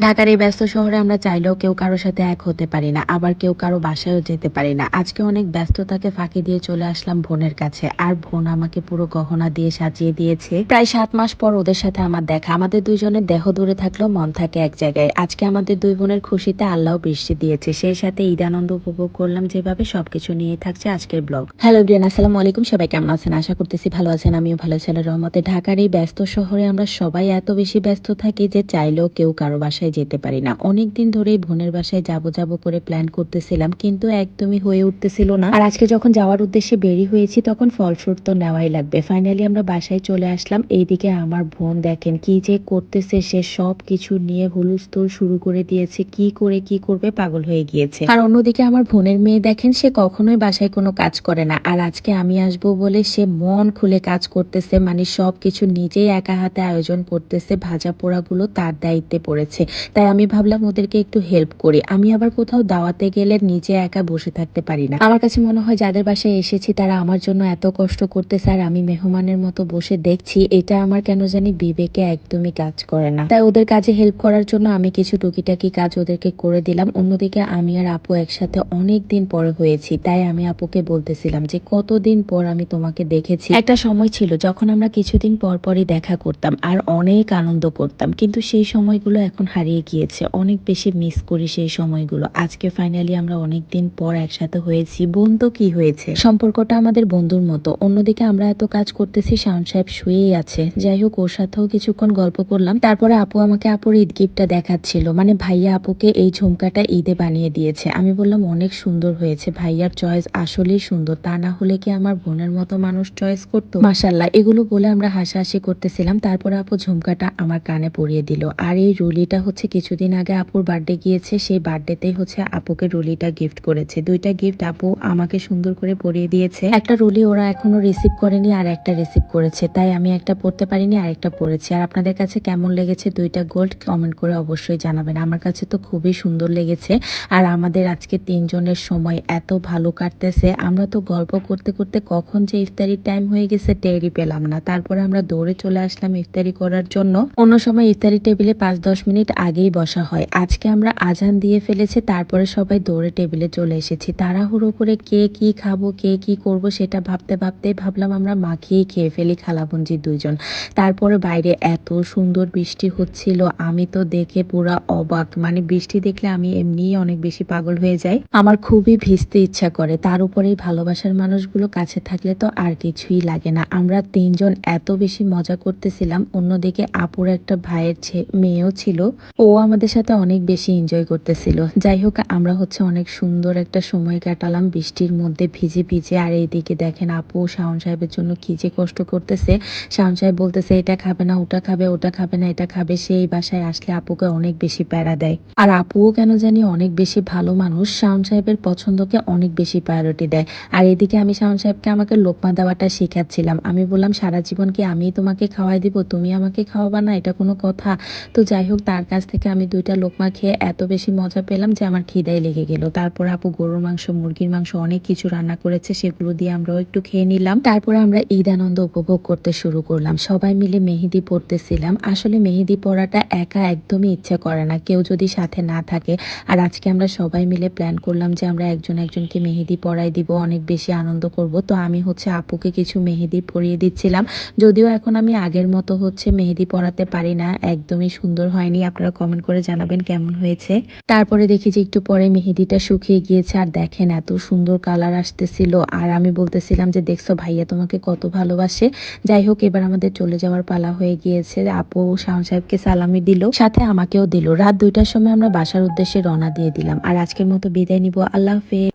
ঢাকার এই ব্যস্ত শহরে আমরা চাইলেও কেউ কারো সাথে এক হতে পারি না, আবার কেউ কারো বাসায়ও যেতে পারি না। আজকে অনেক ব্যস্ততাকে ফাঁকি দিয়ে চলে আসলাম বোনের কাছে, আর বোন আমাকে পুরো গহনা দিয়ে সাজিয়ে দিয়েছে। প্রায় 7 মাস পর ওদের সাথে আমার দেখা। আমাদের দুইজনের দেহ দূরে থাকলেও মন থাকে এক জায়গায়। আজকে আমাদের দুই বোনের খুশিতে আল্লাহ বৃষ্টি দিয়েছে, সেই সাথে ঈদ আনন্দ উপভোগ করলাম। যেভাবে সবকিছু নিয়ে থাকছে আজকের ব্লগ। হ্যালো এভরিওয়ান, আসসালামু আলাইকুম। সবাই কেমন আছেন? আশা করতেছি ভালো আছেন। আমিও ভালো আছি আল্লাহর রহমতে। ঢাকার এই ব্যস্ত শহরে আমরা সবাই এত বেশি ব্যস্ত থাকি যে চাইলেও কেউ কারো বাসায় যেতে পারি না। অনেকদিন ধরেই বোনের বাসায় যাব যাব করে প্ল্যান করতেছিলাম, কিন্তু একদমই হয়ে উঠতেছিল না। আর আজকে যখন যাওয়ার উদ্দেশ্যে বেরি হয়েছি তখন ফল ফ্রুট তো নেওয়াই লাগবে। ফাইনালি আমরা বাসায় চলে আসলাম। এইদিকে আমার বোন দেখেন কি যে করতেছে, সে সব কিছু নিয়ে হুলস্থুল শুরু করে দিয়েছে। কি করে কি করবে পাগল হয়ে গিয়েছে। আর অন্যদিকে আমার বোনের মেয়ে দেখেন, সে কখনোই বাসায় কোনো কাজ করে না, আর আজকে আমি আসবো বলে সে মন খুলে কাজ করতেছে। মানে সব কিছু নিজেই একা হাতে আয়োজন করতেছে। ভাজা পোড়াগুলো তার দায়িত্বে পড়েছে। তাই আমি ভাবলাম ওদেরকে একটু হেল্প করি। আমি আবার কোথাও দাওয়াতে গেলে নিজে একা বসে থাকতে পারি না। আমার কাছে মনে হয় যাদের বাসায় এসেছি তারা আমার জন্য এত কষ্ট করতেছে, আর আমি মেহমানের মতো বসে দেখছি, এটা আমার কেন জানি বিবেকে একদমই কাজ করে না। তাই ওদের কাজে হেল্প করার জন্য আমি কিছু টুকিটাকি কাজ ওদেরকে করে দিলাম। অন্যদিকে আমি আর আপু একসাথে অনেক দিন পরে হয়েছি, তাই আমি আপুকে বলতেছিলাম যে কতদিন পর আমি তোমাকে দেখেছি। একটা সময় ছিল যখন আমরা কিছুদিন পর পরই দেখা করতাম আর অনেক আনন্দ করতাম, কিন্তু সেই সময়গুলো এখন হারিয়ে গিয়েছে। অনেক বেশি মিস করি সেই সময়গুলো। আজকে ফাইনালি আমরা অনেকদিন পর একসাথে হয়েছি। বোন তো কি হয়েছে, সম্পর্কটা আমাদের বন্ধুর মতো। অন্যদিকে আমরা এত কাজ করতেছি, শাওন সাহেব শুয়েই আছে। যাই হোক, ওর সাথেও কিছুক্ষণ গল্প করলাম। তারপরে আপু আমাকে আপুর ঈদ গিফটটা দেখাচ্ছিল। মানে ভাইয়া আপুকে এই ঝুমকাটা ঈদে বানিয়ে দিয়েছে। আমি বললাম অনেক সুন্দর হয়েছে, ভাইয়ার চয়েস আসলেই সুন্দর। তা না হলে কি আমার বোনের মতো মানুষ চয়েস করতো? মাশাল্লাহ। এগুলো বলে আমরা হাসাহাসি করতেছিলাম। তারপরে আপু ঝুমকাটা আমার কানে পরিয়ে দিল। আর এই রুলিটা হচ্ছে কিছুদিন আগে আপুর বার্থডে গিয়েছে, সেই বার্থডেতেই হচ্ছে আপুকে রুলিটা গিফট করেছে। দুইটা গিফট আপু আমাকে সুন্দর করে পরিয়ে দিয়েছে। একটা রুলি ওরা এখনো রিসিভ করেনি, আর একটা রিসিভ করেছে, তাই আমি একটা পরতে পারিনি, আর একটা পরেছি। আর আপনাদের কাছে কেমন লেগেছে দুইটা গোল্ড কমেন্ট করে অবশ্যই জানাবেন। আমার কাছে তো খুবই সুন্দর লেগেছে। আর আমাদের আজকে তিনজনের সময় এত ভালো কাটতেছে। আমরা তো গল্প করতে করতে কখন যে ইফতারির টাইম হয়ে গেছে টেরই পেলাম না। তারপরে আমরা দৌড়ে চলে আসলাম ইফতারি করার জন্য। অন্য সময় ইফতারি টেবিলে 5-10 মিনিট আগেই বসা হয়। আজকে আমরা আজান দিয়ে ফেলেছি, তারপরে সবাই দৌড়ে টেবিলে চলে এসেছি। তাড়াহুড়ো করে কে কি খাবো কে কি করব সেটা ভাবতে ভাবতেই ভাবলাম আমরা মাখিয়েই খেয়ে ফেলি খালাবঞ্জি দুইজন। তারপরে বাইরে এত সুন্দর বৃষ্টি হচ্ছিল, আমি তো দেখে পুরা অবাক। মানে বৃষ্টি দেখলে আমি এমনিই অনেক বেশি পাগল হয়ে যাই, আমার খুবই ভিজতে ইচ্ছা করে। তার উপরে ভালোবাসার মানুষগুলো কাছে থাকলে তো আর কিছুই লাগে না। আমরা তিনজন এত বেশি মজা করতেছিলাম। অন্যদিকে আপুর একটা ভাইয়ের মেয়েও ছিল, ও আমাদের সাথে অনেক বেশি এনজয় করতেছিল। যাই হোক, আমরা হচ্ছে অনেক সুন্দর একটা সময় কাটালাম বৃষ্টির মধ্যে ভিজে ভিজে। আর এইদিকে দেখেন আপু শাওন সাহেবের জন্য কি যে কষ্ট করতেছে। শাওন সাহেব বলতেছে এটা খাবে না ওটা খাবে, ওটা খাবে না এটা খাবে। সেই বাসায় আসলে আপুকে অনেক বেশি প্যারা দেয়। আর আপুও কেন জানি অনেক বেশি ভালো মানুষ, শাওন সাহেবের পছন্দকে অনেক বেশি প্রায়োরিটি দেয়। আর এদিকে আমি শাওন সাহেবকে আমাকে লোকমা দেওয়াটা শিখাচ্ছিলাম। আমি বললাম সারা জীবন কি আমি তোমাকে খাওয়াই দিব, তুমি আমাকে খাওয়াবা না, এটা কোনো কথা? তো যাই হোক, তার কাছ থেকে আমি দুইটা লোকমা খেয়ে এত বেশি মজা পেলাম যে আমার খিদাই লেগে গেল। তারপর আপু গরুর মাংস মুরগির মাংস অনেক কিছু রান্না করেছে, সেগুলো দিয়ে আমরাও একটু খেয়ে নিলাম। তারপরে আমরা ঈদ আনন্দ উপভোগ করতে শুরু করলাম। সবাই মিলে মেহেদি পড়তেছিলাম। আসলে মেহেদি পড়াটা একা একদমই ইচ্ছা করে না, কেউ যদি সাথে না থাকে। আর আজকে আমরা সবাই মিলে প্ল্যান করলাম যে আমরা একজন একজনকে মেহেদি পরাই দিব, অনেক বেশি আনন্দ করব। তো আমি হচ্ছে আপুকে কিছু মেহেদি পরিয়ে দিচ্ছিলাম। যদিও এখন আমি আগের মতো হচ্ছে মেহেদি পরাতে পারি না, একদমই সুন্দর হয়নি। আপনারা কমেন্ট করে জানাবেন কেমন হয়েছে। তারপরে দেখি যে একটু পরে মেহেদিটা শুকিয়ে গিয়েছে, আর দেখেন এত সুন্দর কালার আসতেছিল। আর আমি বলতেছিলাম যে দেখছো ভাইয়া তোমাকে কত ভালোবাসে। যাই হোক, এবার আমাদের চলে যাওয়ার পালা হয়ে গিয়েছে। আপু শাওন সাহেবকে সালামি দিল, সাথে আমাকেও দিল। রাত 2টার সময় আমরা বাসার উদ্দেশ্যে রওনা দিয়ে দিলাম। আর আজকের মতো বিদায় নিব। আল্লাহ হাফেজ।